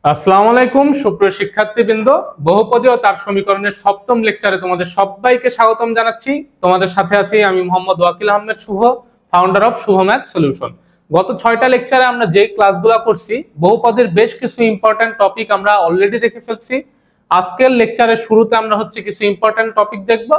আসসালামু আলাইকুম সুপ্রিয় শিক্ষার্থীবৃন্দ, বহুপদী ও তার সমীকরণের সপ্তম লেকচারে তোমাদের সবাইকে স্বাগতম জানাচ্ছি। তোমাদের সাথে আছি আমি Mohammad Wakil Ahmed Shuvo, founder of Shuvo math solution. গত 6টা লেকচারে আমরা যে ক্লাসগুলো করছি, বহুপদীর বেশ কিছু ইম্পর্টেন্ট টপিক আমরা অলরেডি দেখে ফেলছি। আজকের লেকচারের শুরুতে আমরা কিছু ইম্পর্টেন্ট টপিক দেখব,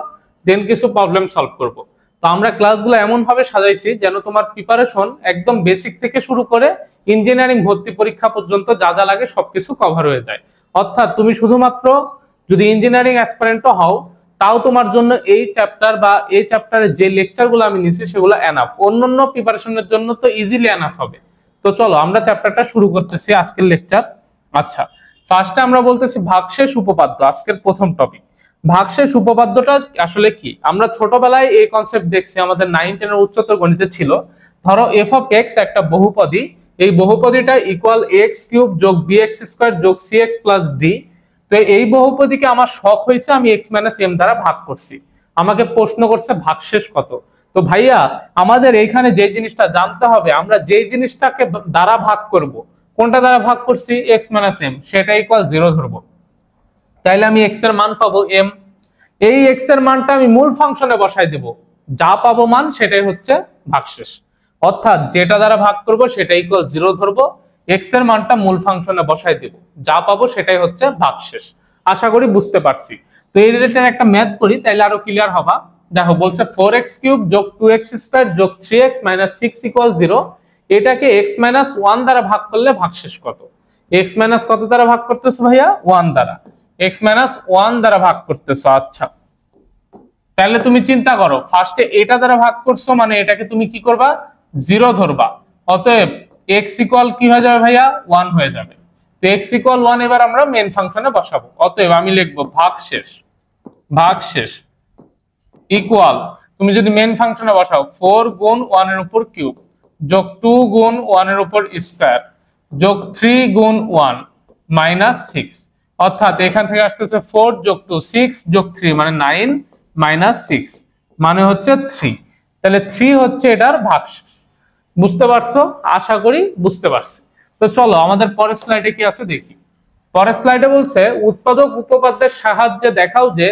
দেন কিছু প্রবলেম সলভ করব। তো আমরা ক্লাসগুলো এমন ভাবে সাজাইছি যেন তোমার প্রিপারেশন একদম বেসিক থেকে শুরু করে ইঞ্জিনিয়ারিং ভর্তি পরীক্ষা পর্যন্ত যা যা লাগে সবকিছু কভার হয়ে যায়। অর্থাৎ তুমি শুধুমাত্র যদি ইঞ্জিনিয়ারিং অ্যাসপিরেন্টও হও, তাও তোমার জন্য এই চ্যাপ্টার বা এই চ্যাপ্টারের যে লেকচারগুলো আমি নিচ্ছি সেগুলো এনাফ। অন্যান্য প্রিপারেশনের জন্য তো ইজিলি এনাফ হবে। তো চলো আমরা চ্যাপ্টারটা শুরু করতেছি আজকের লেকচার। আচ্ছা, ফার্স্টে আমরা বলতেছি ভাগশেষ উপপাদ্য, আজকের প্রথম টপিক। ভাগশেষ উপপাদ্যটা আসলে কি? আমরা ছোটবেলায় এই কনসেপ্ট দেখছি, আমাদের 9-10 এর উচ্চতর গণিতে ছিল। ধরো এফ অফ এক্স একটা বহুপদী, এই বহুপদীটা ইকুয়াল এক্স কিউব যোগ বি এক্স স্কোয়ার যোগ সি এক্স প্লাস ডি। তো এই বহুপদীকে আমার শখ হয়েছে, আমি এক্স মাইনাস এম দ্বারা ভাগ করছি। আমাকে প্রশ্ন করছে ভাগশেষ কত। তো ভাইয়া আমাদের এইখানে যে জিনিসটা জানতে হবে, আমরা যে জিনিসটাকে দ্বারা ভাগ করব, কোনটা দ্বারা ভাগ করছি, এক্স মাইনাস এম, সেটা ইকুয়াল 0 ধরবো। তাইলে আমি এক্স এর মান পাবো এম। এই এক্স এর মানটা আমি মূল ফাংশনে বসাই দেব, যা পাবো মান সেটাই হচ্ছে ভাগশেষ। অর্থাৎ যেটা দ্বারা ভাগ করব সেটা ইকুয়াল 0 ধরবো, এক্স এর মানটা মূল ফাংশনে বসাই দেব, যা পাবো সেটাই হচ্ছে ভাগশেষ। আশা করি বুঝতে পারছি। তো এই রিলেটেড একটা ম্যাথ করি, তাইলে আরো ক্লিয়ার হবা। দেখো বলছে 4x কিউব যোগ 2x স্কয়ার যোগ 3x মাইনাস 6 ইকুয়াল 0। এটাকে x মাইনাস 1 দ্বারা ভাগ করলে ভাগশেষ কত? x মাইনাস কত দ্বারা ভাগ করতেছো ভাইয়া? 1 দ্বারা। x মাইনাস 1 দ্বারা ভাগ করতেছো। আচ্ছা, তাহলে তুমি চিন্তা করো, ফার্স্টে এটা দ্বারা ভাগ করছো মানে এটাকে তুমি কি করবা? 0 ধরবা। অতএব x ইকুয়াল কি হয়ে যাবে ভাইয়া? 1 হয়ে যাবে। তো x ইকুয়াল 1 এবার আমরা মেন ফাংশনে বসাবো। অতএব আমি লিখবো ভাগশেষ ইকুয়াল, তুমি যদি মেন ফাংশনে বসাও 4 গুণ 1 এর উপর কিউব যোগ 2 গুণ 1 এর উপর স্কয়ার যোগ 3 গুণ 1 মাইনাস 6। অর্থাৎ এখান থেকে আসতেছে 4 যোগ 2 6 যোগ 3 মানে 9 মাইনাস 6 মানে হচ্ছে 3। তাহলে 3 হচ্ছে এটার ভাগশেষ। বুঝতে পারছো? আশা করি বুঝতে পারছি। তো চলো আমাদের পরের স্লাইডে কি আছে দেখি। পরের স্লাইডে বলছে উৎপাদক উপপাদ্যের সাহায্যে দেখাও যে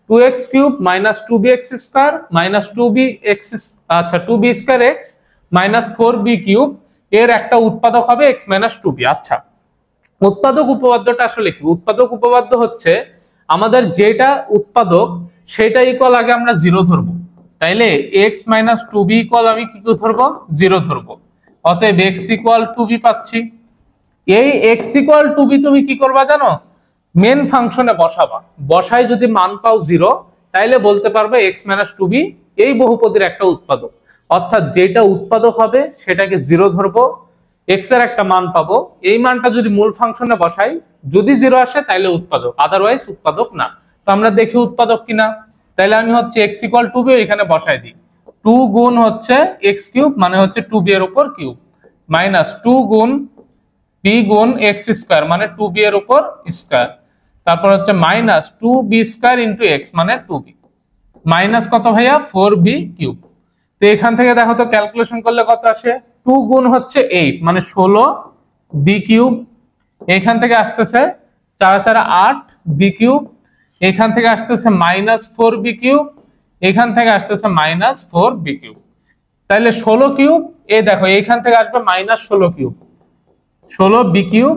2x cube minus 2bx square minus 2bx, আচ্ছা 2b square x minus 4b cube এর একটা উৎপাদক হবে x মাইনাস 2b। আচ্ছা, উৎপাদক উপপাদ্যটা আসলে কি? উৎপাদক উপপাদ্য হচ্ছে আমাদের যেটা উৎপাদক সেটা ইকুয়াল আগে আমরা 0 ধরবো। তাইলে x মাইনাস 2b ইকুয়াল আমি কি ধরবো? 0 ধরবো। অতএব x ইকুয়াল 2b পাচ্ছি। এই x ইকুয়াল 2b তুমি কি করবা জানো? মেন ফাংশনে বসাবা। বসাই যদি মান পাও 0, তাইলে বলতে পারবে x মাইনাস 2b এই বহুপদীর একটা উৎপাদক। অর্থাৎ যেটা উৎপাদক হবে সেটাকে 0 ধরবো, x এর একটা মান পাবো, এই মানটা যদি মূল ফাংশনে বসাই, যদি 0 আসে তাইলে উৎপাদক, আদারওয়াইজ উৎপাদক না। তো আমরা দেখি উৎপাদক কিনা। তাইলে আমি হচ্ছে x ইকুয়াল 2b এখানে বসাই দিই। 2 গুণ হচ্ছে x কিউব মানে হচ্ছে 2b এর উপর কিউব মাইনাস 2 গুণ b গুণ x স্কয়ার মানে 2b এর উপর স্কয়ার, তারপর হচ্ছে minus 2b square into x মানে 2b মাইনাস কত ভাইয়া? 4b cube. তো এখান থেকে দেখো তো ক্যালকুলেশন করলে কত আসে? 2 গুণ হচ্ছে 8 মানে 16b কিউব। এখান থেকে আসতেছে 4 4 8b কিউব। এখান থেকে আসতেছে মাইনাস 4b কিউব। এখান থেকে আসতেছে মাইনাস 4b কিউব। তাহলে 16 কিউব, এই দেখো এইখান থেকে আসবে minus 16 cube, 16b cube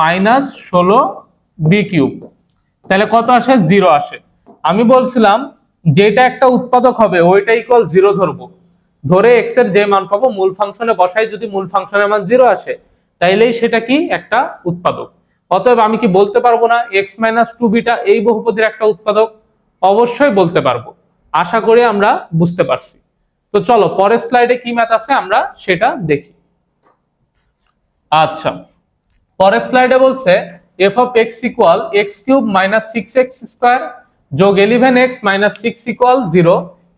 minus 16b cube. তাহলে কত আসে? 0 আসে। আমি বলছিলাম যেটা একটা উৎপাদক হবে ওইটা ইকুয়াল 0 ধরবো, ধরে x এর যে মান পাবো মূল ফাংশনে বসাই, যদি মূল ফাংশনের মান 0 আসে তাইলেই সেটা কি? একটা উৎপাদক। অতএব আমি কি বলতে পারবো না x মাইনাস 2b টা এই বহুপদীর একটা উৎপাদক? অবশ্যই বলতে পারবো। আশা করি আমরা বুঝতে পারছি। তো চলো পরের স্লাইডে কি ম্যাথ আছে আমরা সেটা দেখি। আচ্ছা, পরের স্লাইডে বলছে f of x equal x cube minus 6x square যোগ 11x মাইনাস 6 ইকুয়াল 0।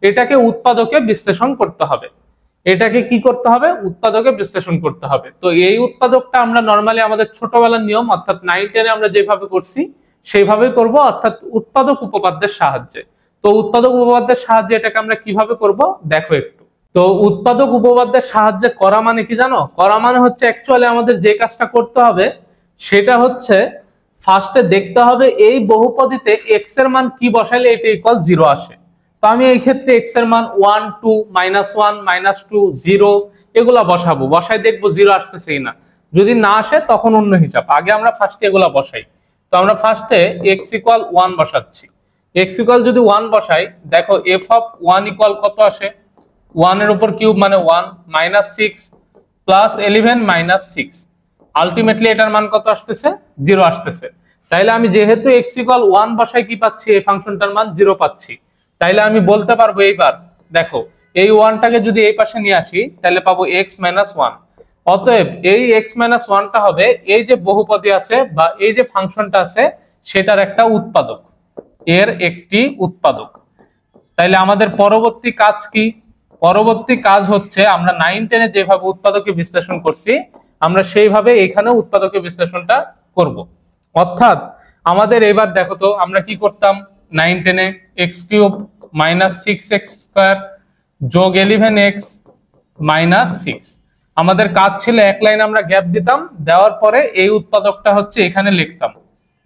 এটাকে উৎপাদকে বিশ্লেষণ করতে হবে। এটাকে কি করতে হবে? উৎপাদকে বিশ্লেষণ করতে হবে। তো এই উৎপাদকটা আমরা নরমালি আমাদের ছোটবেলার নিয়ম অর্থাৎ 9-10 আমরা যেভাবে করছি সেইভাবেই করব, অর্থাৎ উৎপাদক উপপাদ্যের সাহায্যে। তো উৎপাদক উপপাদ্যের সাহায্যে এটাকে আমরা কিভাবে করব দেখো একটু। তো উৎপাদক উপপাদ্যের সাহায্যে করা মানে কি জানো? করা মানে হচ্ছে অ্যাকচুয়ালি আমাদের যে কাজটা করতে হবে সেটা হচ্ছে ফার্স্টে দেখতে হবে এই বহুপদীতে এক্স এর মান কি বসাইলে এটা ইকুয়াল 0 আসে। তো আমি এই ক্ষেত্রে এক্স এর মান 1 2 -1 -2 0 এগুলা বসাবো, বসাই দেখবো 0 আসতেছে কিনা। যদি না আসে তখন অন্য হিসাব, আগে আমরা ফার্স্টে এগুলা বসাই। তো আমরা ফার্স্টে এক্স ইকুয়াল 1 বসাচ্ছি। এক্স ইকুয়াল যদি 1 বসাই, দেখো এফ অফ 1 ইকুয়াল কত আসে, 1 এর উপর কিউব মানে 1 -6 প্লাস 11 -6, আলটিমেটলি এটার মান কত আসতেছে, 0 আসতেছে। তাইলে আমি যেহেতু x ইকুয়াল 1 বসাই কি পাচ্ছি, এই ফাংশনটার মান 0 পাচ্ছি। তাইলে আমি বলতে পারবো এইবার দেখো এই 1টাকে যদি এই পাশে নিয়ে আসি তাহলে পাবো x - 1। অতএব এই x - 1টা হবে এই যে বহুপদী আছে বা এই যে ফাংশনটা আছে সেটার একটা উৎপাদক, এর একটি উৎপাদক। তাইলে আমাদের পরবর্তী কাজ কি, পরবর্তী কাজ হচ্ছে আমরা 9 10 এ যেভাবে উৎপাদকে বিশ্লেষণ করছি আমরা সেইভাবে এখানে উৎপাদকে বিশ্লেষণটা করব। অর্থাৎ আমাদের এবার দেখো তো আমরা কি করতাম, 9 10 এ x³ - 6x² যোগ 11x - 6। আমাদের কাজ ছিল এক লাইন আমরা গ্যাপ দিতাম, দেওয়ার পরে এই উৎপাদকটা হচ্ছে এখানে লিখতাম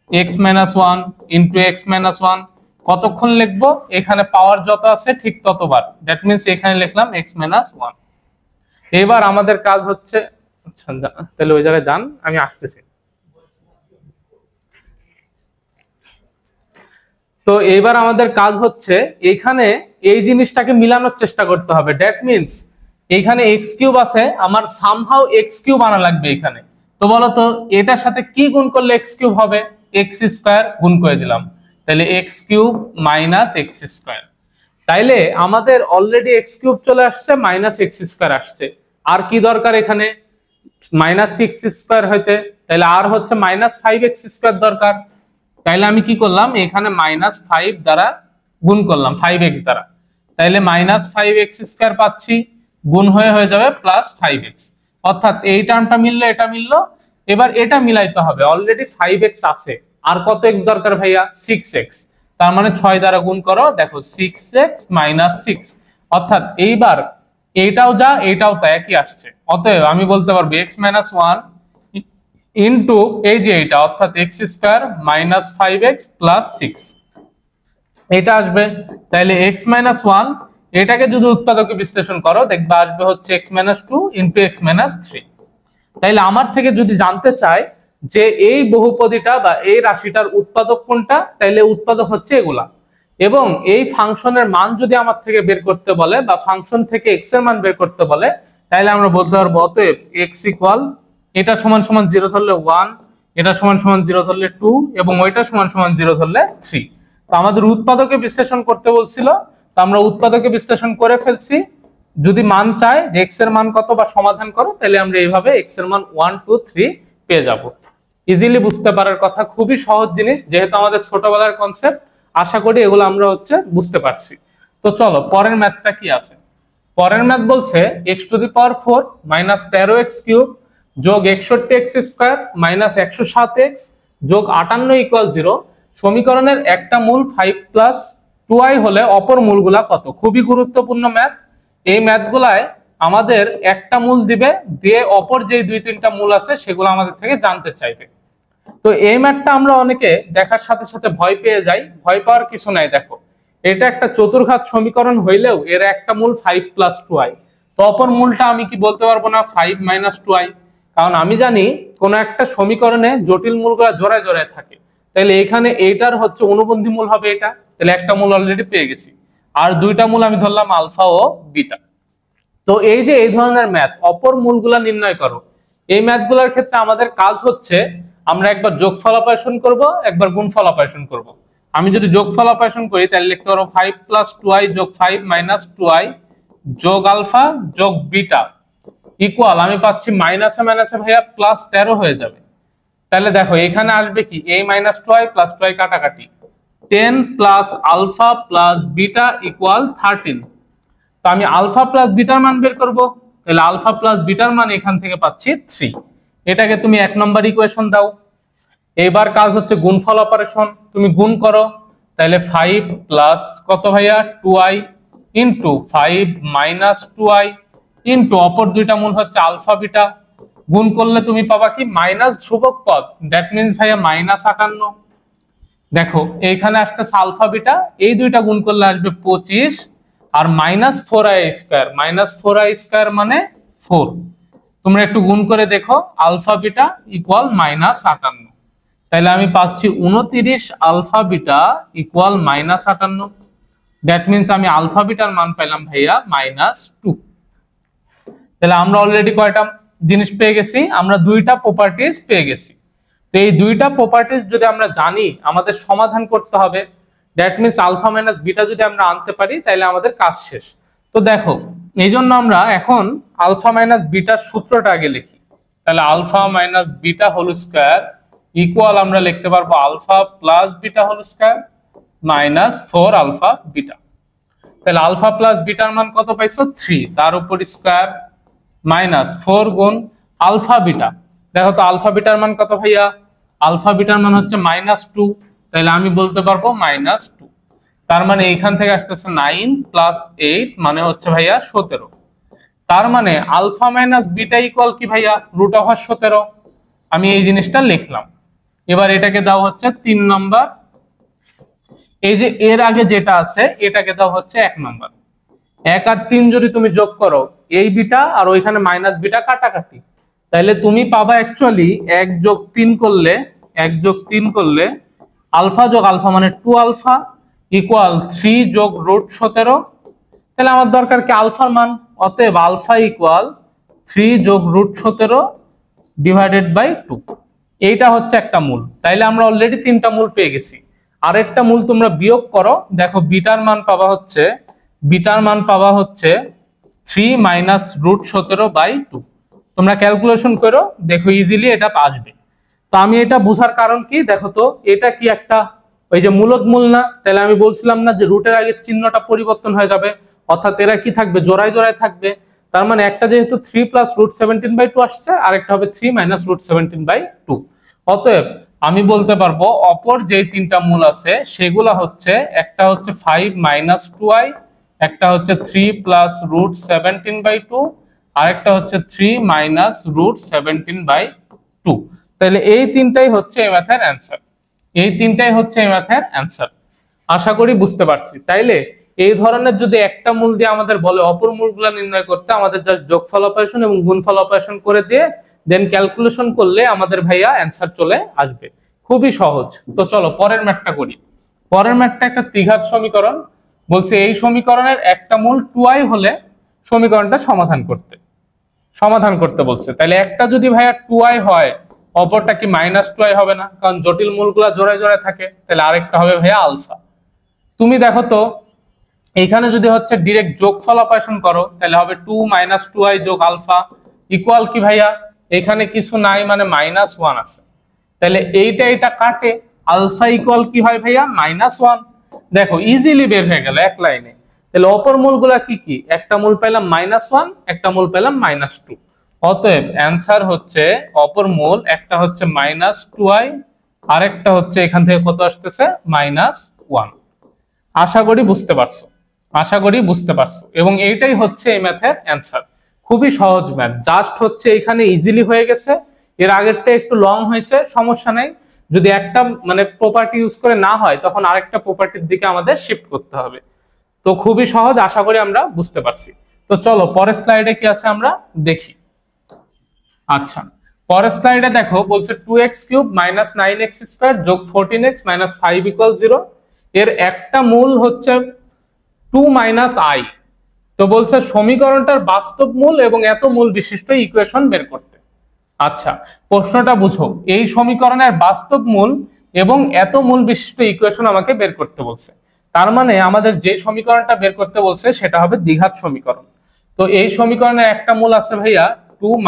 x - 1 ইন্টু x - 1। কতক্ষণ লিখবো, এখানে পাওয়ার যত আছে ঠিক ততবার, দ্যাট মিন্স এখানে লিখলাম x - 1। এবার আমাদের কাজ হচ্ছে, আচ্ছা তাহলে ওই জায়গায় যান, আমি আসতেছি। তো এবার আমাদের কাজ হচ্ছে এখানে এই জিনিসটাকে মিলানোর চেষ্টা করতে হবে, দ্যাট মিন্স এখানে x³ আছে, আমার সামহাউ x³ আনা লাগবে এখানে। তো বলো তো এটার সাথে কি গুণ করলে x³ হবে, x² গুণ করে দিলাম, তাহলে x³ - x²। তাইলে আমাদের অলরেডি x³ চলে আসছে, -x² আসছে, আর কি দরকার এখানে -6² হইতে, তাহলে আর হচ্ছে -5x² দরকার। তাইলে আমি কি করলাম, এখানে -5 দ্বারা গুণ করলাম 5x দ্বারা, তাইলে -5x² পাচ্ছি, গুণ হয়ে যাবে +5x। অর্থাৎ এই টার্মটা মিললো, এটা মিললো। এবার এটা মিলাইতে হবে, অলরেডি 5x আছে, আর কত x দরকার ভাইয়া, 6x। তার মানে 6 দ্বারা গুণ করো, দেখো 6x - 6। অর্থাৎ এইবার এইটাও যা এইটাও তা একই আসছে। অতএব আমি বলতে পারবো x - 1 ইন্টু এই যে এটা, অর্থাৎ x² - 5x + 6 এটা আসবে। তাইলে x - 1 এটাকে যদি উৎপাদকে বিশ্লেষণ করো দেখবা আসবে হচ্ছে x - 2 ইন্টু x - 3। তাইলে আমার থেকে যদি জানতে চায় যে এই বহুপদীটা বা এই রাশিটার উৎপাদক কোনটা, তাইলে উৎপাদক হচ্ছে এগুলা। এবং এই ফাংশনের মান যদি আমার থেকে বের করতে বলে বা ফাংশন থেকে x এর মান বের করতে বলে, তাইলে আমরা বলতে পারবো অতএব x ইকুয়াল এটা সমান সমান 0 ধরলে 1, এটা সমান সমান 0 ধরলে 2 এবং ওইটা সমান সমান 0 ধরলে 3। তো আমাদের উৎপাদকে বিশ্লেষণ করতে বলছিল, তো আমরা উৎপাদকে বিশ্লেষণ করে ফেলছি। যদি মান চায় যে x এর মান কত বা সমাধান করো, তাহলে আমরা এইভাবে x এর মান 1 2 3 পেয়ে যাব। ইজিলি বুঝতে পারার কথা, খুবই সহজ জিনিস, যেহেতু আমাদের ছোটবেলার কনসেপ্ট, আশা করি এগুলো আমরা বুঝতে পারছি। তো চলো পরের ম্যাথটা কি আছে। পরের ম্যাথ বলছে x⁴ - 13x³ যোগ 61x² - 107x যোগ 58 = 0 সমীকরণের একটা মূল 5 + 2i হলে অপর মূলগুলা কত। খুবই গুরুত্বপূর্ণ ম্যাথ। এই ম্যাথগুলায় আমাদের একটা মূল দিবে, দিয়ে অপর যে 2-3টা মূল আছে সেগুলো আমাদের থেকে জানতে চাইবে। তো এই ম্যাথটা আমরা অনেকে দেখার সাথে সাথে ভয় পেয়ে যাই, ভয় পাওয়ার কিছু নাই। দেখো এটা একটা চতুর্ঘাত সমীকরণ হইলেও এর একটা মূল 5 + 2i, তো অপর মূলটা আমি কি বলতে পারবো না 5 - 2i, কারণ আমি জানি কোন একটা সমীকরণে জটিল মূলগুলো জোড়ায় জোড়ায় থাকে। তাহলে এখানে এইটার হচ্ছে অনুবন্ধী মূল হবে এটা, তাহলে একটা মূল অলরেডি পেয়ে গেছি, আর দুইটা মূল আমি ধরলাম আলফা ও বিটা। তো এই যে এই ধরনের ম্যাথ অপর মূলগুলা নির্ণয় করো, এই ম্যাথগুলোর ক্ষেত্রে আমাদের কাজ হচ্ছে আমরা একবার যোগফল অপারেশন করব, একবার গুণফল অপারেশন করব। আমি যদি যোগফল অপারেশন করি তাহলে লিখতে পারবো 5 + 2i যোগ 5 - 2i যোগ আলফা যোগ বিটা ইকুয়াল, আমি পাচ্ছি মাইনাসে মাইনাসে ভাইয়া +13 হয়ে যাবে। তাহলে দেখো এখানে আসবে কি a - 2i + 2i কাটাকাটি 10 + আলফা + বিটা ইকুয়াল 13। তো আমি আলফা প্লাস বিটার মান বের করব, তাহলে আলফা প্লাস বিটার মান এখান থেকে পাচ্ছি 3। এটাকে তুমি 1 নম্বর ইকুয়েশন দাও। এবার কাজ হচ্ছে গুণফল অপারেশন, তুমি গুণ করো, তাহলে 5 প্লাস কত ভাইয়া 2i ইন্টু 5 - 2i ইন্টু অপর দুইটা মূল হচ্ছে আলফা বিটা গুণ করলে তুমি পাবা কি মাইনাস ধ্রুবক পদ, দ্যাট মিনস ভাইয়া -58। দেখো এইখানে আসতেছে আলফা বিটা, এই দুইটা গুণ করলে আসবে 25 আর -4i², মানে 4। তোমরা একটু গুণ করে দেখো, আলফা বিটা ইকুয়াল -58, তাহলে আমি পাচ্ছি 29 alpha beta equal -58। That means আমি আলফা বিটার মান পেলাম ভাইয়া -2। তাহলে আমরা অলরেডি কয়টা জিনিস পেয়ে গেছি, আমরা দুইটা প্রপার্টিজ পেয়ে গেছি। তো এই দুইটা প্রপার্টিজ যদি আমরা জানি, আমাদের সমাধান করতে হবে। That means alpha minus beta যদি আমরা আনতে পারি তাহলে আমাদের কাজ শেষ। তো দেখো এই জন্য আমরা এখন আলফা মাইনাস বিটার সূত্রটা আগে লিখি। তাহলে alpha minus beta whole square equal আমরা লিখতে পারবো alpha plus beta whole square minus 4 alpha beta. তাহলে আলফা প্লাস বিটার মান কত পাইছো? 3, তার উপর স্কয়ার মাইনাস 4 গুণ আলফা বিটা। দেখো তো আলফা বিটার মান কত ভাইয়া? আলফা বিটার মান হচ্ছে -2, তাহলে আমি বলতে পারবো -2। তার মানে এইখান থেকে আসতেছে 9 প্লাস 8 মানে হচ্ছে ভাইয়া 17। তার মানে আলফা মাইনাস বিটা ইকুয়াল কি ভাইয়া? √17। আমি এই জিনিসটা লিখলাম। এবার এটাকে দাও হচ্ছে 3 নাম্বার, এই যে এর আগে যেটা আছে এটাকে দাও হচ্ছে 1 নাম্বার। 1 আর 3 যদি তুমি যোগ করো, এই বিটা আর ওইখানে মাইনাস বিটা কাটাকাটি, তাহলে তুমি পাবা অ্যাকচুয়ালি 1 যোগ 3 করলে আলফা যোগ আলফা মানে 2 আলফা ইকুয়াল 3 যোগ √17। তাহলে আমার দরকার কি আলফার মান, অতএব আলফা ইকুয়াল 3 যোগ √17 ডিভাইডেড বাই 2। এইটা হচ্ছে একটা মূল। তাইলে আমরা অলরেডি 3টা মূল পেয়ে গেছি। আরেকটা মূল তোমরা বিয়োগ করো, দেখো বিটার মান পাবা হচ্ছে 3 মাইনাস √17/2। তোমরা ক্যালকুলেশন করো, দেখো ইজিলি এটা আসবে। তো আমি এটা বোঝার কারণ কি, দেখো তো এটা কি একটা ওই যে মূলদ মূল না? তাহলে আমি বলছিলাম না যে রুটের আগে চিহ্নটা পরিবর্তন হয়ে যাবে, অর্থাৎ এরা কি থাকবে? জোড়ায় জোড়ায় থাকবে। তার মানে একটা যেহেতু 3 প্লাস √17/2 আসছে, আরেকটা হবে 3 মাইনাস √17/2। অতএব আমি বলতে পারবো অপর যে 3টা মূল আছে সেগুলা হচ্ছে, একটা হচ্ছে 5 মাইনাস 2i, একটা হচ্ছে 3 প্লাস √17/2, আরেকটা হচ্ছে 3 মাইনাস √17/2। তাহলে এই তিনটাই হচ্ছে এই ম্যাথের অ্যান্সার। আশা করি বুঝতে পারছি। তাইলে এই ধরনের যদি একটা মূল দিয়ে আমাদের বলে অপর মূলগুলো নির্ণয় করতে, আমাদের জাস্ট যোগফল অপারেশন এবং গুণফল অপারেশন করে দিয়ে দেন ক্যালকুলেশন করলে আমাদের ভাইয়া অ্যান্সার চলে আসবে। খুবই সহজ। তো চলো পরের ম্যাথটা করি। পরের ম্যাথটা একটা ত্রিঘাত সমীকরণ বলছে, এই সমীকরণের একটা মূল 2i হলে সমীকরণটা সমাধান করতে বলছে। তাহলে একটা যদি ভাইয়া 2i হয়, অপরটা কি -2i হবে না? কারণ জটিল মূলগুলা জোড়ায় জোড়ায় থাকে। তাহলে আরেকটা হবে ভাইয়া আলফা। তুমি দেখো তো এইখানে যদি হচ্ছে ডিরেক্ট যোগফল অপারেশন করো, তাহলে হবে 2 - 2i যোগ আলফা ইকুয়াল কি ভাইয়া? এখানে কিছু নাই মানে -1 আছে। তাহলে এটা কাটে, আলফা ইকুয়াল কি হয় ভাইয়া? -1। দেখো ইজিলি বের হয়ে গেল এক লাইনে। তাহলে অপর মূলগুলা কি কি? একটা মূল পেলাম -1, একটা মূল পেলাম -2। অতএব অ্যান্সার হচ্ছে অপর মূল একটা হচ্ছে -2i, আরেকটা হচ্ছে এখান থেকে কত আসতেছে? -1। আশা করি বুঝতে পারছো। এবং এইটাই হচ্ছে এই ম্যাথের অ্যান্সার। খুবই সহজ ম্যাথ, জাস্ট হচ্ছে এখানে ইজিলি হয়ে গেছে। এর আগেরটা একটু লং হয়েছে, সমস্যা নাই। যদি একটা মানে প্রপার্টি ইউজ করে না হয়, তখন আরেকটা প্রপার্টির দিকে আমাদের শিফট করতে হবে। তো খুবই সহজ, আশা করি আমরা বুঝতে পারছি। তো চলো পরের স্লাইডে কি আছে আমরা দেখি। আচ্ছা, পরের স্লাইডে দেখো বলছে 2x³ - 9x² যোগ 14x - 5 = 0। এর একটা মূল হচ্ছে 2 - i। তো বলছে সমীকরণটার বাস্তব মূল এবং এত মূল বিশিষ্ট ইকুয়েশন বের করতে। আচ্ছা, প্রশ্নটা বুঝো, এই সমীকরণের বাস্তব মূল এবং এত মূল বিশিষ্ট ইকুয়েশন আমাকে বের করতে বলছে। তার মানে আমাদের যে সমীকরণটা বের করতে বলছে সেটা হবে দ্বিঘাত সমীকরণ। তো এই সমীকরণের একটা মূল আছে ভাইয়া 2 -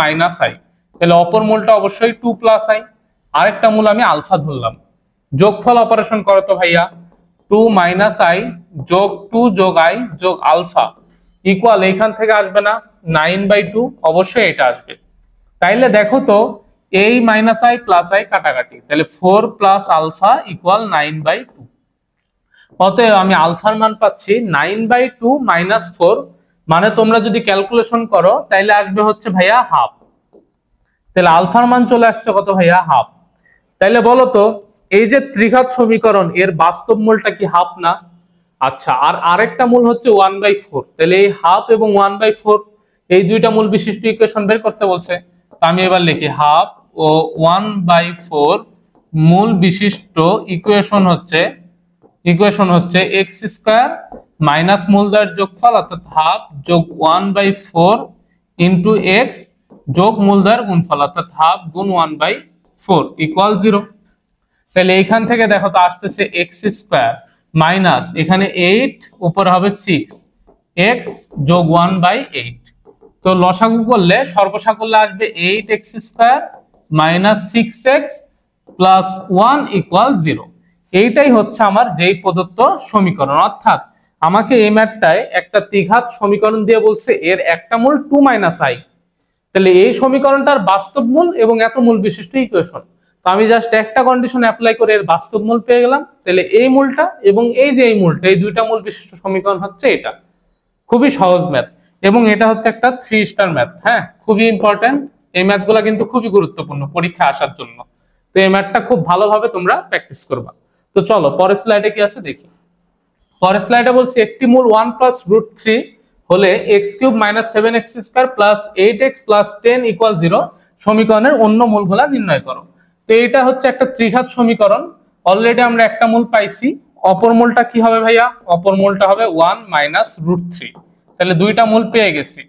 i, তাহলে অপর মূলটা অবশ্যই 2 + i, আরেকটা মূল আমি আলফা ধরলাম। যোগফল অপারেশন করো তো ভাইয়া, 2 - i যোগ 2 যোগ i যোগ আলফা ইকুয়াল এইখান থেকে আসবে না 9/2, অবশ্যই এটা আসবে। তাইলে দেখো তো এই -i + i কাটাকাটি, তাহলে 4 + আলফা ইকুয়াল 9/2। অতএব আমি আলফার মান পাচ্ছি 9/2 - 4, মানে তোমরা যদি ক্যালকুলেশন করো তাইলে আসবে হচ্ছে ভাইয়া হাফ। তাহলে আলফার মান চলে আসছে কত ভাইয়া? হাফ। তাইলে বলো তো এই যে ত্রিঘাত সমীকরণ এর বাস্তব মূলটা কি হাফ না? আচ্ছা, আর আরেকটা মূল হচ্ছে 1/4। তাহলে এই হাফ এবং 1/4 এই দুইটা মূল বিশিষ্ট ইকুয়েশন বের করতে বলছে। তো আমি এবার লিখি হাফ ও 1/4 মূল বিশিষ্ট ইকুয়েশন হচ্ছে এক্স স্কয়ার মাইনাস মূলদ্বয়ের যোগফল অর্থাৎ হাফ যোগ 1/4 ইন্টু এক্স যোগ মূলদ্বয়ের গুণফল অর্থাৎ হাফ গুণ 1/4 ইকুয়াল 0। তাহলে এইখান থেকে দেখো তো আসতেছে এক্স স্কয়ার মাইনাস এখানে 8 উপরে হবে 6 এক্স যোগ 1/8। তো লসাগু করলে সর্বসাকল্যে আসবে 8x square minus 6x plus 1 equal 0। এইটাই হচ্ছে আমার যেই প্রদত্ত সমীকরণ। অর্থাৎ আমাকে এই ম্যাথটায় একটা ত্রিঘাত সমীকরণ দিয়ে বলছে এর একটা মূল 2 - i। তাহলে এই সমীকরণটার বাস্তব মূল এবং এত মূল বিশিষ্ট ইকুয়েশন। তো আমি জাস্ট একটা কন্ডিশন অ্যাপ্লাই করে এর বাস্তব মূল পেয়ে গেলাম। তাহলে এই মূলটা এবং এই যে এই মূলটা, এই দুইটা মূল বিশিষ্ট সমীকরণ হচ্ছে এটা। খুবই সহজ ম্যাথ এবং এটা হচ্ছে একটা 3 স্টার ম্যাথ। হ্যাঁ, খুবই ইম্পর্টেন্ট। এই ম্যাথগুলো কিন্তু খুবই গুরুত্বপূর্ণ পরীক্ষা আসার জন্য। তো এই ম্যাথটা খুব ভালোভাবে তোমরা প্র্যাকটিস করবা। তো চলো পরের স্লাইডে কি আছে দেখি। পরের স্লাইডে বলছি একটি মূল 1 + √3 হলে x³ - 7x² + 8x + 10 = 0 সমীকরণের অন্য মূলগুলা নির্ণয় করো। তো এটা হচ্ছে একটা ত্রিঘাত সমীকরণ। অলরেডি আমরা একটা মূল পাইছি। অপর মূলটা কি হবে ভাইয়া? অপর মূলটা হবে 1 - √3। তাহলে দুইটা মূল পেয়ে গেছি।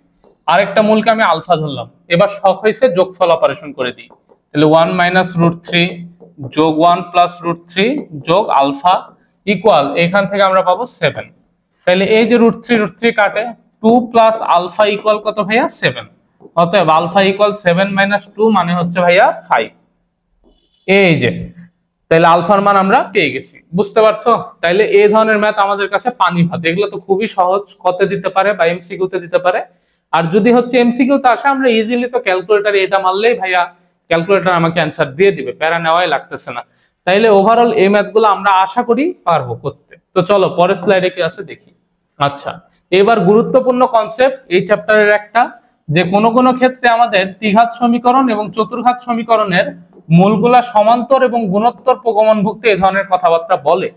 আরেকটা মূলকে আমি আলফা ধরলাম। এবার শখ হয়েছে যোগফল অপারেশন করে দিই। তাহলে 1 - √3 যোগ 1 + √3 যোগ আলফা ইকুয়াল এখান থেকে আমরা পাবো 7। তাহলে এই যে √3 কাটে 2 + আলফা ইকুয়াল কত ভাইয়া? 7। অতএব আলফা ইকুয়াল 7 - 2 মানে হচ্ছে ভাইয়া 5। এই যে তাহলে আলফার মান আমরা পেয়ে গেছি। বুঝতে পারছো? তাইলে এই ধরনের ম্যাথ আমাদের কাছে পানি ভাত। এগুলো তো খুবই সহজ, কতে দিতে পারে বা এমসিকিউতে দিতে পারে। আর যদি হচ্ছে এমসিকিউতে আসে আমরা ইজিলি তো ক্যালকুলেটরে এটা মারলেই ভাইয়া ক্যালকুলেটর আমাকে অ্যান্সার দিয়ে দিবে, প্যারা নেওয়াই লাগতেছে না। তাইলে ওভারঅল এই ম্যাথগুলো আমরা আশা করি পারবো করতে। তো চলো পরের স্লাইডে কি আছে দেখি। আচ্ছা, এবার গুরুত্বপূর্ণ কনসেপ্ট এই চ্যাপ্টারের একটা, যে কোনো কোনো ক্ষেত্রে আমাদের ত্রিঘাত সমীকরণ এবং চতুর্ঘাত সমীকরণের মূলগুলা সমান্তর এবং গুণোত্তর প্রগমনভুক্ত এই ধরনের কথাবার্তা বলে।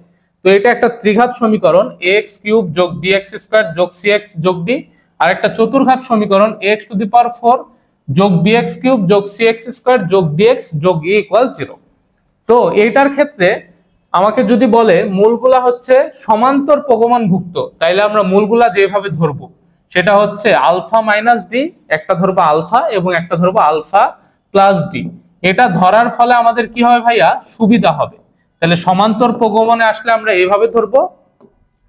তো এটা একটা ত্রিঘাত সমীকরণ ax³ যোগ bx² যোগ cx যোগ d, আর একটা চতুর্ঘাত সমীকরণ x⁴ যোগ bx³ যোগ cx² যোগ dx যোগ e = 0। তো এইটার ক্ষেত্রে আমাকে যদি বলে মূলগুলা হচ্ছে সমান্তর প্রগমনভুক্ত, তাইলে আমরা মূলগুলা যেভাবে ধরবো সেটা হচ্ছে আলফা মাইনাস ডি, একটা ধরবো আলফা এবং একটা ধরবো আলফা প্লাস ডি। এটা ধরার ফলে আমাদের কি হবে ভাইয়া? সুবিধা হবে। তাহলে সমান্তর প্রগমনে আসলে আমরা এইভাবে ধরবো,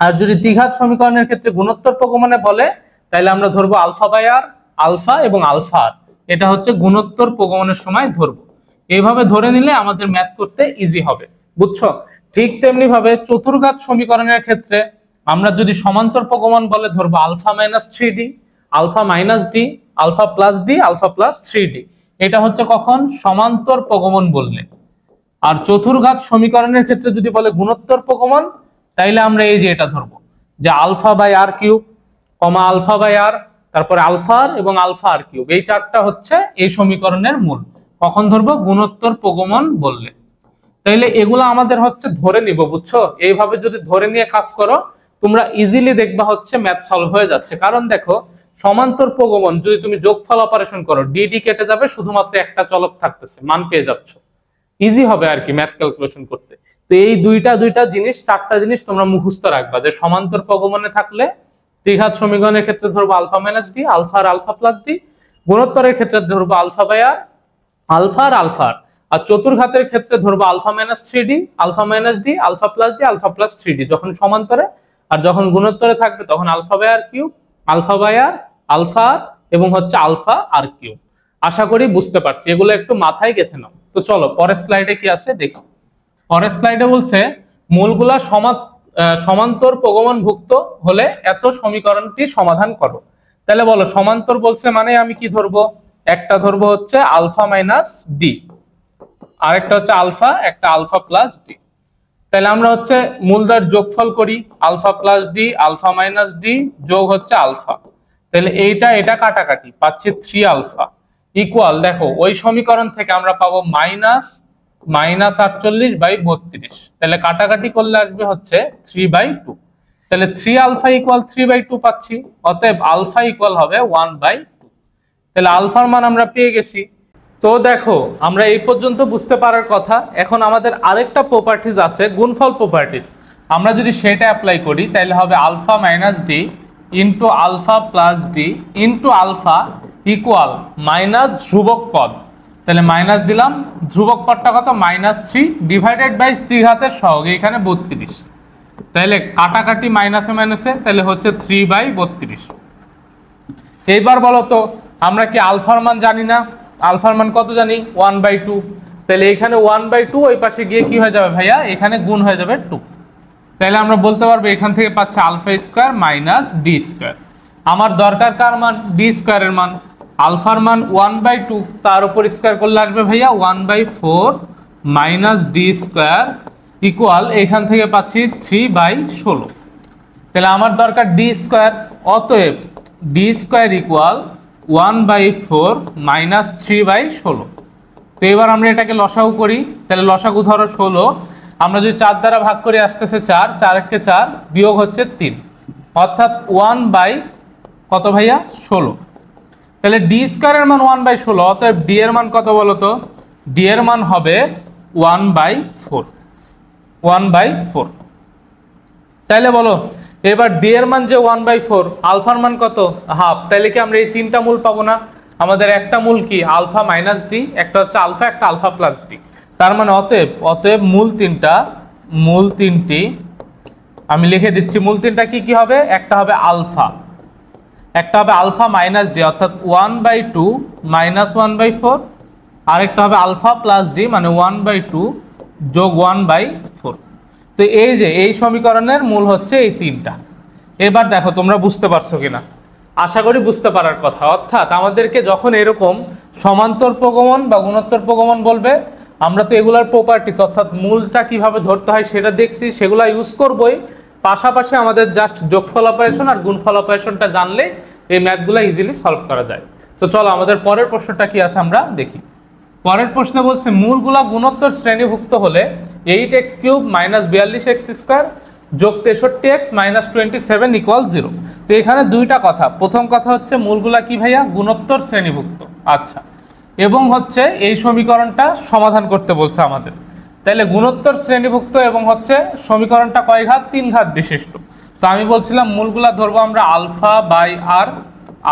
আর যদি দ্বিঘাত সমীকরণের ক্ষেত্রে গুণোত্তর প্রগমনে বলে তাহলে আমরা ধরবো আলফা বাই আর, আলফা এবং আলফা আর। এটা হচ্ছে গুণোত্তর প্রগমনের সময় ধরবো। এইভাবে ধরে নিলে আমাদের ম্যাথ করতে ইজি হবে। বুঝছো? ঠিক তেমনি ভাবে চতুর্ঘাত সমীকরণের ক্ষেত্রে আমরা যদি সমান্তর প্রগমন বলে ধরবো alpha minus 3d, alpha minus D, alpha plus D, alpha plus 3d। এটা হচ্ছে কখন? সমান্তর প্রগমন বললে। আর চতুর্ঘাত সমীকরণের ক্ষেত্রে যদি বলে গুণোত্তর প্রগমন, তাইলে আমরা এই যে এটা ধরবো যে alpha by r cube comma alpha by r, তারপরে আলফা আর এবং আলফা আর কিউব, এই চারটা হচ্ছে এই সমীকরণের মূল। কখন ধরবো? গুণোত্তর প্রগমন বললে। তাইলে এগুলো আমাদের হচ্ছে ধরে নিব। বুঝছো? এইভাবে যদি ধরে নিয়ে কাজ করো তোমরা ইজিলি দেখবা হচ্ছে ম্যাথ সলভ হয়ে যাচ্ছে। কারণ দেখো সমান্তর প্রগমন যদি তুমি যোগফল অপারেশন করো ডিডি কেটে যাবে, শুধুমাত্র একটা চলক থাকতেছে, মান পেয়ে যাচ্ছ। ইজি হবে আর কি ম্যাথ ক্যালকুলেশন করতে। তো এই দুইটা জিনিস, চারটা জিনিস তোমরা মুখস্থ রাখবা, যে সমান্তর প্রগমনে থাকলে ত্রিঘাত সমীকরণের ক্ষেত্রে ধরবো আলফা মাইনাস ডি, আলফা আর আলফা প্লাস ডি, গুণোত্তরের ক্ষেত্রে ধরবো আলফা বাই আর, আলফা আর আলফা আর চতুর্ঘাতের ক্ষেত্রে ধরবো alpha minus 3d, alpha minus D, alpha plus D, alpha plus 3d যখন সমান্তরে। আর যখন গুণোত্তরে থাকবে তখন alpha by r cube, alpha by r, alpha r এবং হচ্ছে আলফা আর কিউব। আশা করি বুঝতে পারছি, এগুলো একটু মাথায় গেঁথে নাও। তো চলো পরের স্লাইডে কি আছে দেখি। পরের স্লাইডে বলছে মূলগুলা সমান্তর প্রগমনভুক্ত হলে এত সমীকরণটি সমাধান করো। তাহলে বলো সমান্তর বলছে মানে আমি কি ধরবো? একটা ধরবো হচ্ছে আলফা মাইনাস ডি, আরেকটা হচ্ছে আলফা, একটা আলফা প্লাস ডি। তাহলে আমরা হচ্ছে মূলদার যোগফল করি, alpha plus D, alpha minus D যোগ হচ্ছে আলফা। তাহলে এটা কাটাকাটি পাচ্ছি 3 আলফা ইকুয়াল, দেখো ওই সমীকরণ থেকে আমরা পাবো -48/32, তাহলে কাটাকাটি করলে আসবে হচ্ছে 3/2, তাহলে 3 আলফা ইকুয়াল 3/2 পাচ্ছি, অতএব আলফা ইকুয়াল হবে 1/2, তাহলে আলফার মান আমরা পেয়ে গেছি। তো দেখো আমরা এই পর্যন্ত বুঝতে পারার কথা, এখন আমাদের আরেকটা প্রপার্টিজ আছে, গুণফল প্রপার্টিজ। আমরা যদি সেটা অ্যাপ্লাই করি তাহলে হবে alpha minus D into alpha plus D into alpha equal minus ধ্রুবক পদ, তাহলে মাইনাস দিলাম, ধ্রুবক পদটা কত -3 ডিভাইডেড বাই 3 ঘাতের সহগ, এখানে 32, তাহলে কাটাকাটি মাইনাসে মাইনাসে, তাহলে হচ্ছে 3/32। এইবার বলো তো আমরা কি আলফার মান জানি না? আলফার মান কত জানি? 1/2, তাহলে এখানে 1/2 ওই পাশে গিয়ে কি হয়ে যাবে ভাইয়া, এখানে গুণ হয়ে যাবে 2, তাহলে আমরা বলতে পারবো এখান থেকে পাচ্ছে alpha square minus D square. আমার দরকার কার মান? ডি স্কোয়ারের মান। আলফার মান 1/2, তার উপর স্কোয়ার করলে আসবে ভাইয়া 1/4 মাইনাস ডি স্কোয়ার ইকুয়াল, এখান থেকে পাচ্ছি 3/16, তাহলে আমার দরকার ডি স্কোয়ার, অতএব ডি স্কোয়ার ইকুয়াল 1/4 মাইনাস 3/16। তো এবার আমরা এটাকে লসাগু করি, তাহলে লসাগু ধরো 16, আমরা যদি 4 দ্বারা ভাগ করে আসতেছে 4, 4 × 4 বিয়োগ হচ্ছে 3, অর্থাৎ 1/ কত ভাইয়া? 16, তাহলে ডি স্কোয়ারের মান 1/16, অতএব ডি এর মান কত বলো তো? ডি এর মান হবে 1/4। তাহলে বলো এবার ডি এর মান যে 1/4, আলফার মান কত? হাফ, তাহলে কি আমরা এই তিনটা মূল পাবো না? আমাদের একটা মূল কি আলফা মাইনাস ডি, একটা হচ্ছে আলফা, একটা আলফা প্লাস ডি, তার মানে অতএব মূল তিনটি আমি লিখে দিচ্ছি। মূল তিনটা কি কি হবে? একটা হবে আলফা মাইনাস ডি অর্থাৎ 1/2 মাইনাস 1/4, আরেকটা হবে আলফা প্লাস ডি মানে 1/2 যোগ 1/4। তো এই যে এই সমীকরণের মূল হচ্ছে এই তিনটা। এবার দেখো তোমরা বুঝতে পারছো কিনা, আশা করি বুঝতে পারার কথা। অর্থাৎ আমাদেরকে যখন এরকম সমান্তর প্রগমন বা গুণোত্তর প্রগমন বলবে, আমরা তো এগুলার প্রপার্টিস অর্থাৎ মূলটা কিভাবে ধরতে হয় সেটা দেখছি, সেগুলা ইউজ করবোই, পাশাপাশি আমাদের জাস্ট যোগফল অপারেশন আর গুণফল অপারেশনটা জানলে এই ম্যাথগুলো ইজিলি সলভ করা যায়। তো চলো আমাদের পরের প্রশ্নটা কি আছে আমরা দেখি। পরের প্রশ্নে বলছে মূলগুলা গুণোত্তর শ্রেণীভুক্ত হলে 8x³ মাইনাস 42x² যোগ 63x মাইনাস 27 ইকুয়াল 0। তো এখানে দুইটা কথা, প্রথম কথা হচ্ছে মূলগুলা কি ভাইয়া? গুণোত্তর শ্রেণীভুক্ত, আচ্ছা, এবং হচ্ছে এই সমীকরণটা সমাধান করতে বলছে আমাদের। তাহলে গুণোত্তর শ্রেণীভুক্ত এবং হচ্ছে সমীকরণটা কয় ঘাত? 3 ঘাত বিশিষ্ট। তো আমি বলছিলাম মূলগুলা ধরবো আমরা আলফা বাই আর,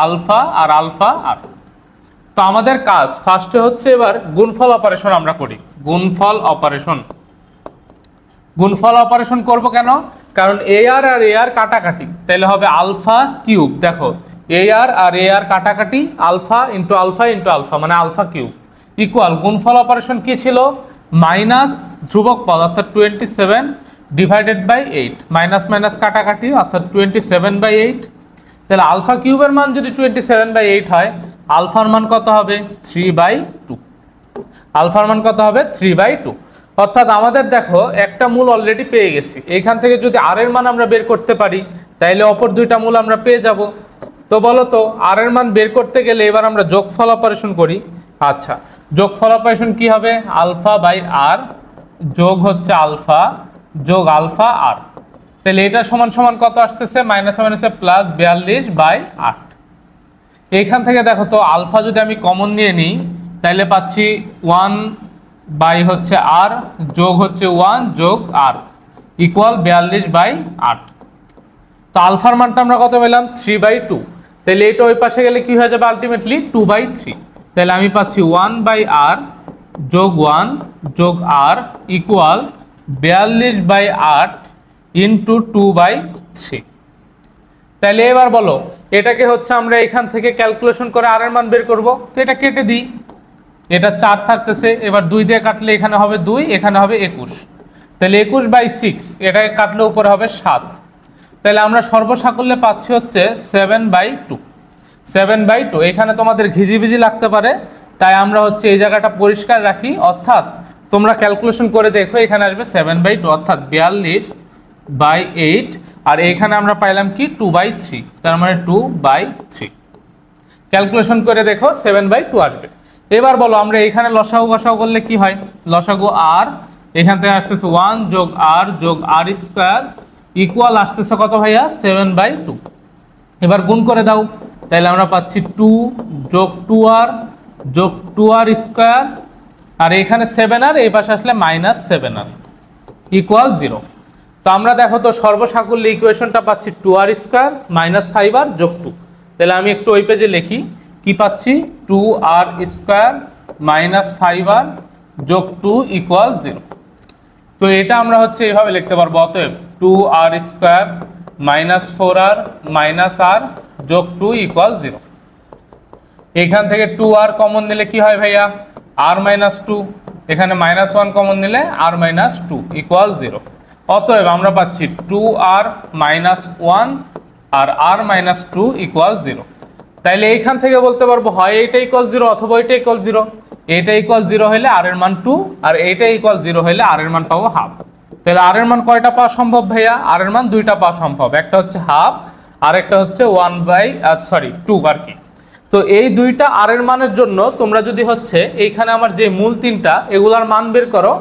আলফা আর আলফা আর। তো আমাদের কাজ ফার্স্টে হচ্ছে এবার গুণফল অপারেশন আমরা করি। গুণফল অপারেশন করব কেন? কারণ এ আর এ আর কাটাকাটি, তাহলে হবে আলফা কিউব। দেখো এ আর এ আর কাটাকাটি, আলফা ইন্টু আলফা মানে আলফা কিউব ইকুয়াল গুণফল অপারেশন কি ছিল? মাইনাস ধ্রুবক পদ অর্থাৎ 27 ডিভাইডেড বাই 8, মাইনাস মাইনাস কাটাকাটি অর্থাৎ 27/8। তাহলে আলফা কিউবের মান যদি 27/8 হয়, আলফার মান কত হবে? 3/2। আলফার মান কত হবে? 3/2। অর্থাৎ আমাদের দেখো একটা মূল অলরেডি পেয়ে গেছি, এখান থেকে যদি আর এর মান আমরা বের করতে পারি তাইলে অপর দুইটা মূল আমরা পেয়ে যাব। তো বলো তো আর এর মান বের করতে গেলে এবার আমরা যোগফল অপারেশন করি। আচ্ছা, যোগফল অপারেশন কি হবে? আলফা বাই আর যোগ হচ্ছে আলফা যোগ আলফা আর, তাহলে এটা সমান সমান কত আসতেছে? মাইনাসে মাইনাসে প্লাস 42/8। এইখান থেকে দেখো তো আলফা যদি আমি কমন নিয়ে নিই তাহলে পাচ্ছি 1 বাই হচ্ছে আর যোগ হচ্ছে 1 যোগ আর ইকুয়াল 42/8। তো আলফার মানটা আমরা কত পেলাম? 3/2। তাহলে এটা ওই পাশে গেলে কি হয়ে যাবে? আলটিমেটলি 2/3। তাহলে আমি পাচ্ছি 1/r যোগ 1 যোগ আর ইকুয়াল 42/8 ইন্টু 2/3। তাহলে এবার বলো এটাকে হচ্ছে আমরা এখান থেকে ক্যালকুলেশন করে আর এর মান বের করব। তো এটা কেটে দিই, এটা 4 থাকতেছে, এবার 2 দিয়ে কাটলে এখানে হবে 2, এখানে হবে 21, তাহলে 21/6, এটাকে কাটলে উপরে হবে 7। তাহলে আমরা সর্বসাকল্যে পাচ্ছি হচ্ছে 7/2। এখানে তোমাদের ঘিজিবিজি লাগতে পারে, তাই আমরা হচ্ছে এই জায়গাটা পরিষ্কার রাখি, অর্থাৎ তোমরা ক্যালকুলেশন করে দেখো এখানে আসবে 7/2 অর্থাৎ 42/8, আর এখানে আমরা পাইলাম কি 2/3, তার মানে 2/3। ক্যালকুলেশন করে দেখো 7/2 আসবে। এবার বলো আমরা এখানে লসাগু গসাগু করলে কি হয়, লসাগু আর এখান থেকে আসতেছে 1 যোগ আর যোগ আর স্কয়ার ইকুয়াল আসতেছে কত ভাইয়া 7/2। এবার গুণ করে দাও, তাহলে আমরা পাচ্ছি 2 যোগ 2r যোগ 2r স্কয়ার আর এখানে 7r এই পাশে আসলে -7r ইকুয়াল 0। তো আমরা দেখো তো সর্বসাকুল্য ইকুয়েশনটা পাচ্ছি 2r স্কয়ার -5r যোগ 2। তাহলে আমি একটু ওই পেজে লিখি কি পাচ্ছি 2r স্কয়ার -5r যোগ 2 ইকুয়াল 0। তো এটা আমরা হচ্ছে এইভাবে লিখতে পারবো, অতএব 2r স্কয়ার -4r r যোগ 2 ইকুয়াল 0। এখান থেকে 2r কমন নিলে কি হয় ভাইয়া r -2, এখানে -1 কমন নিলে r -2 ইকুয়াল 0। অতএব আমরা পাচ্ছি 2r -1 আর r -2 ইকুয়াল 0। তাইলে এইখান থেকে বলতে পারবো হয় এইটা ইকুয়াল 0 অথবা এইটা ইকুয়াল 0। এইটা ইকুয়াল 0 হলে r এর মান 2 আর এইটা ইকুয়াল 0 হলে r এর মান পাবো হাফ। তাহলে r এর মান কয়টা পাওয়া সম্ভব ভাইয়া, r এর মান দুইটা পাওয়া সম্ভব, একটা হচ্ছে হাফ আর একটা হচ্ছে 2 আর কি। তো এই দুইটা r এর মানের জন্য তোমরা যদি হচ্ছে এইখানে আমার যে মূল তিনটা এগুলার মান বের করো,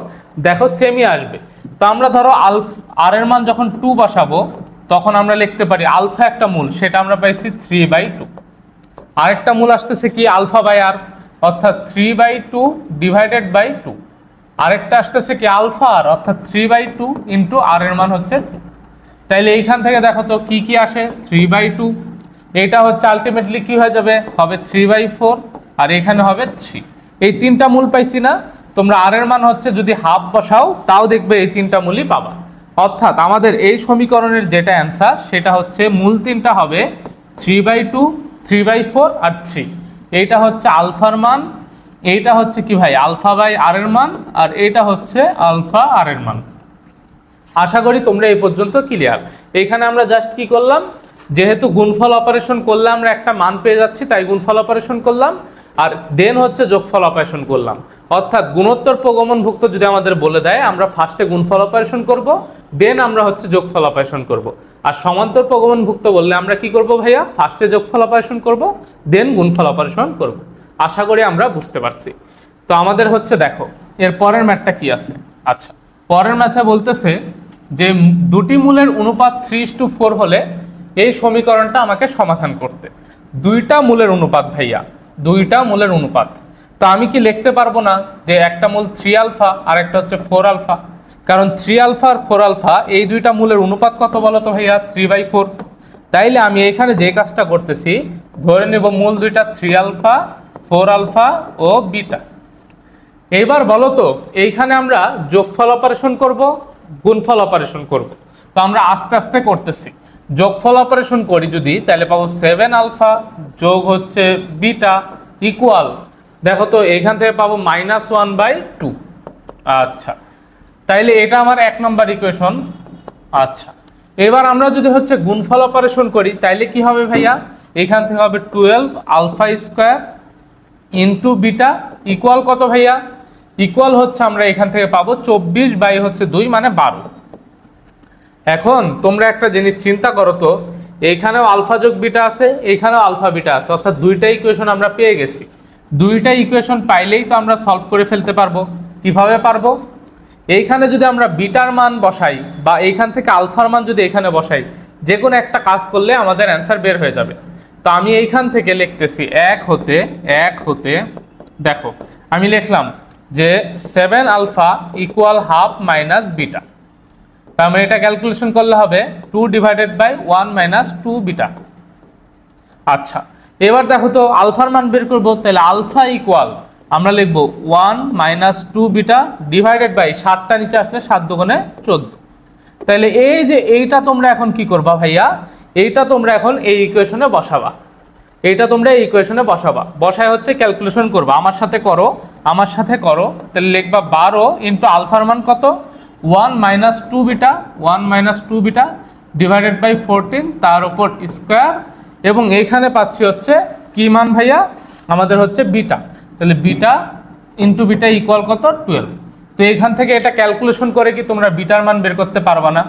দেখো সেমই আসবে। তো আমরা ধরো r এর মান যখন 2 বসাবো তখন আমরা লিখতে পারি আলফা একটা মূল, সেটা আমরা পাইছি 3/2। আরেকটা মূল আসতেছে কি আলফা বাই আর, অর্থাৎ 3/2 ডিভাইডেড বাই 2। আরেকটা আসতেছে কি আলফা আর, অর্থাৎ 3/2 ইন্টু আর এর মান হচ্ছে 2। তাইলে এইখান থেকে দেখো তো কি কি আসে 3/2, এইটা হচ্ছে আলটিমেটলি কি হয়ে যাবে হবে 3/4 আর এখানে হবে 3। এই তিনটা মূল পাইছি না, তোমরা আর এর মান হচ্ছে যদি হাফ বসাও তাও দেখবে এই তিনটা মূলই পাবা। অর্থাৎ আমাদের এই সমীকরণের যেটা অ্যান্সার সেটা হচ্ছে মূল তিনটা হবে 3/2, 3/4 আর 3। এইটা হচ্ছে আলফার মান, এইটা হচ্ছে কি ভাই আলফা বাই আর এর মান, আর এইটা হচ্ছে আলফা আর এর মান। আশা করি তোমরা এই পর্যন্ত ক্লিয়ার। এইখানে আমরা জাস্ট কি করলাম, যেহেতু গুণফল অপারেশন করলে আমরা একটা মান পেয়ে যাচ্ছি তাই গুণফল অপারেশন করলাম, আর দেন হচ্ছে যোগফল অপারেশন করলাম। অর্থাৎ গুণোত্তর প্রগমনভুক্ত যদি আমাদের বলে দেয় আমরা ফার্স্টে গুণফল অপারেশন করব, দেন আমরা হচ্ছে যোগফল অপারেশন করব। আর সমান্তর প্রগমনভুক্ত বললে আমরা কি করব ভাইয়া, ফার্স্টে যোগফল অপারেশন করব, দেন গুণফল অপারেশন করব। আশা করি আমরা বুঝতে পারছি। তো আমাদের হচ্ছে দেখো এর পরের ম্যাথটা কি আছে। আচ্ছা, পরের ম্যাথে বলতেছে যে দুটি মূলের অনুপাত 3:4 হলে এই সমীকরণটা আমাকে সমাধান করতে। দুইটা মূলের অনুপাত ভাইয়া, দুইটা মূলের অনুপাত। তো আমি কি লিখতে পারবো না যে একটা মূল 3 আলফা আর একটা হচ্ছে 4 আলফা, কারণ 3 আলফা আর 4 আলফা এই দুইটা মূলের অনুপাত কত বলো তো ভাইয়া 3/4। তাইলে আমি এখানে যে কাজটা করতেছি ধরে নেব মূল দুইটা 3 আলফা 4 আলফা ও বিটা। এইবার বলো তো এইখানে আমরা যোগফল অপারেশন করব, গুণফল অপারেশন করব। তো আমরা আস্তে আস্তে করতেছি। যোগফল অপারেশন করি যদি তাহলে পাবো 7 আলফা যোগ হচ্ছে বিটা ইকুয়াল, দেখো তো এখান থেকে পাবো -1/2। আচ্ছা, তাইলে এটা আমার 1 নম্বর ইকুয়েশন। আচ্ছা, এবার আমরা যদি হচ্ছে গুণফল অপারেশন করি তাইলে কি হবে ভাইয়া, এখান থেকে হবে 12 alpha square into beta equal কত ভাইয়া, ইকুয়াল হচ্ছে আমরা এখান থেকে পাবো 24/2 মানে 12। এখন তোমরা একটা জিনিস চিন্তা করো তো, এইখানেও আলফা যোগ বিটা আছে, এইখানেও আলফা বিটা আছে, অর্থাৎ দুইটা ইকুয়েশন আমরা পেয়ে গেছি। দুইটা ইকুয়েশন পাইলেই তো আমরা সলভ করে ফেলতে পারবো। কিভাবে পারবো, এইখানে যদি আমরা বিটার মান বসাই বা এইখান থেকে আলফার মান যদি এখানে বসাই, যে কোনো একটা কাজ করলে আমাদের অ্যান্সার বের হয়ে যাবে। তো আমি এইখান থেকে লিখতেছি এক হতে দেখো আমি লিখলাম যে 7 alpha equal half minus beta. তার মানে এটা ক্যালকুলেশন করলে হবে 2/1 - 2 বিটা। আচ্ছা, এবার দেখো তো আলফার মান বের করবো, তাহলে আলফা ইকুয়াল আমরা লিখবো 1 - 2 বিটা ডিভাইডেড বাই 7টা নিচে আসলে 7 দুগুণে 14। তাহলে এই যে এইটা তোমরা এখন কি করবা ভাইয়া, এইটা তোমরা এখন এই ইকুয়েশনে বসাবা, এইটা তোমরা এই ইকুয়েশনে বসাবা, বসায় হচ্ছে ক্যালকুলেশন করবা। আমার সাথে করো, তাহলে লিখবা 12 ইন্টু আলফার মান কত 1 - 2 বিটা, 1 - 2 বিটা ডিভাইডেড বাই 14 তার উপর স্কোয়ার, এবং এইখানে পাচ্ছি হচ্ছে কি মান ভাইয়া আমাদের হচ্ছে বিটা। তাহলে বিটা ইন্টু বিটা ইকুয়াল কত 12। তো এইখান থেকে এটা ক্যালকুলেশন করে কি তোমরা বিটার মান বের করতে পারবা না?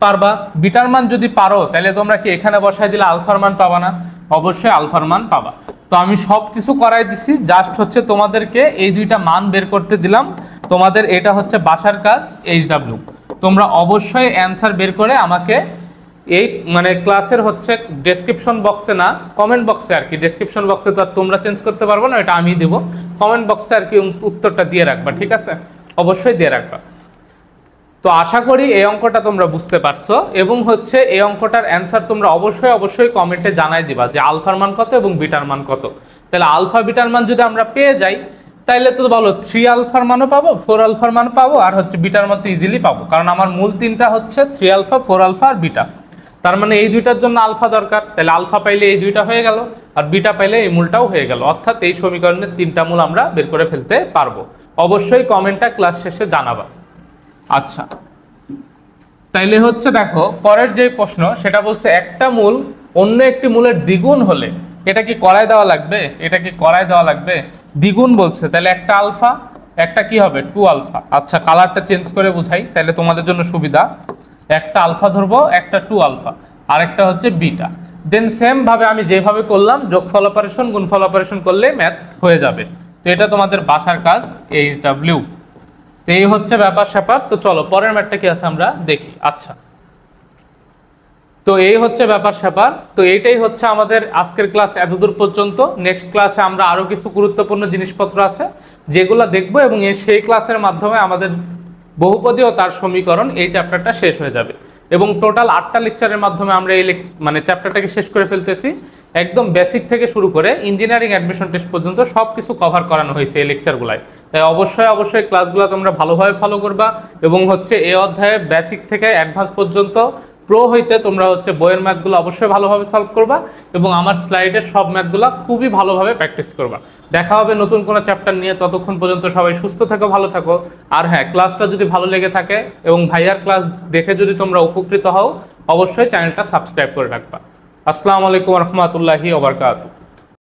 পারবা। বিটার মান যদি পারো তাহলে তোমরা কি এখানে বসাই দিলে আলফার মান পাবা না? অবশ্যই আলফার মান পাবা। তো আমি সব কিছু করাই দিছি, জাস্ট হচ্ছে তোমাদেরকে এই দুইটা মান বের করতে দিলাম। তোমাদের এটা হচ্ছে বাসার কাজ HW। তোমরা অবশ্যই অ্যান্সার বের করে আমাকে এই মানে ক্লাসের হচ্ছে ডেসক্রিপশন বক্সে না, কমেন্ট বক্সে আর কি, ডেসক্রিপশন বক্সে তো আর তোমরা চেঞ্জ করতে পারবো না, এটা আমি দেবো। কমেন্ট বক্সে আর কি উত্তরটা দিয়ে রাখবা, ঠিক আছে? অবশ্যই দিয়ে রাখবা। তো আশা করি এই অঙ্কটা তোমরা বুঝতে পারছো, এবং হচ্ছে এই অঙ্কটার অ্যান্সার তোমরা অবশ্যই কমেন্টে জানাই দিবা যে আলফার মান কত এবং বিটার মান কত। তাহলে আলফা বিটার মান যদি আমরা পেয়ে যাই, তাইলে তো বলো 3 আলফার মানও পাবো, 4 আলফার মান পাবো, আর হচ্ছে বিটার মান তো ইজিলি পাবো, কারণ আমার মূল তিনটা হচ্ছে 3 আলফা, 4 আলফা আর বিটা। তার মানে এই দুইটার জন্য আলফা দরকার, তাহলে আলফা পাইলে এই দুইটা হয়ে গেল, আর বিটা পাইলে এই মূলটাও হয়ে গেল, অর্থাৎ এই সমীকরণের তিনটা মূল আমরা বের করে ফেলতে পারবো। অবশ্যই কমেন্টটা ক্লাস শেষে জানাবা। আচ্ছা, তাইলে হচ্ছে দেখো পরের যে প্রশ্ন, সেটা বলছে একটা মূল অন্য একটি মূলের দ্বিগুণ হলে এটা কি করায় দেওয়া লাগবে? এটা কি করায় দেওয়া লাগবে? দ্বিগুণ বলছে, তাহলে একটা আলফা, একটা কি হবে 2 আলফা। আচ্ছা, কালারটা চেঞ্জ করে বুঝাই তাহলে তোমাদের জন্য সুবিধা। একটা আলফা ধরবো, একটা 2 আলফা, আর একটা হচ্ছে বিটা। দেন সেম ভাবে আমি যেভাবে করলাম, যোগফল অপারেশন গুণফল অপারেশন করলে ম্যাথ হয়ে যাবে। তো এটা তোমাদের বাসার কাজ HW। তো এই হচ্ছে ব্যাপার স্যাপার। তো চলো পরের ম্যাথটা কি আছে আমরা দেখি। আচ্ছা, তো এই হচ্ছে ব্যাপার স্যাপার। তো এইটাই হচ্ছে আমাদের আজকের ক্লাস এতদূর পর্যন্ত। নেক্সট ক্লাসে আমরা আরো কিছু গুরুত্বপূর্ণ জিনিসপত্র আছে যেগুলো দেখবো, এবং সেই ক্লাসের মাধ্যমে আমাদের বহুপদী ও তার সমীকরণ এই চ্যাপ্টারটা শেষ হয়ে যাবে। এবং টোটাল 8টা লেকচারের মাধ্যমে আমরা এই মানে চ্যাপ্টারটাকে শেষ করে ফেলতেছি। একদম বেসিক থেকে শুরু করে ইঞ্জিনিয়ারিং অ্যাডমিশন টেস্ট পর্যন্ত সবকিছু কভার করানো হয়েছে এই লেকচারগুলোয়। তাই অবশ্যই ক্লাসগুলো তোমরা ভালোভাবে ফলো করবা, এবং হচ্ছে এই অধ্যায়ে বেসিক থেকে অ্যাডভান্স পর্যন্ত প্রো হইতে তোমরা হচ্ছে বইয়ের ম্যাথগুলো অবশ্যই ভালোভাবে সলভ করবা, এবং আমার স্লাইডের সব ম্যাথগুলো খুবই ভালোভাবে প্র্যাকটিস করবা। দেখা হবে নতুন কোনো চ্যাপ্টার নিয়ে, ততক্ষণ পর্যন্ত সবাই সুস্থ থাকো, ভালো থাকো। আর হ্যাঁ, ক্লাসটা যদি ভালো লেগে থাকে এবং ভাইয়ার ক্লাস দেখে যদি তোমরা উপকৃত হও, অবশ্যই চ্যানেলটা সাবস্ক্রাইব করে রাখবা। আসসালামু আলাইকুম রহমতুল্লাহি ওয়া বারাকাতুহু।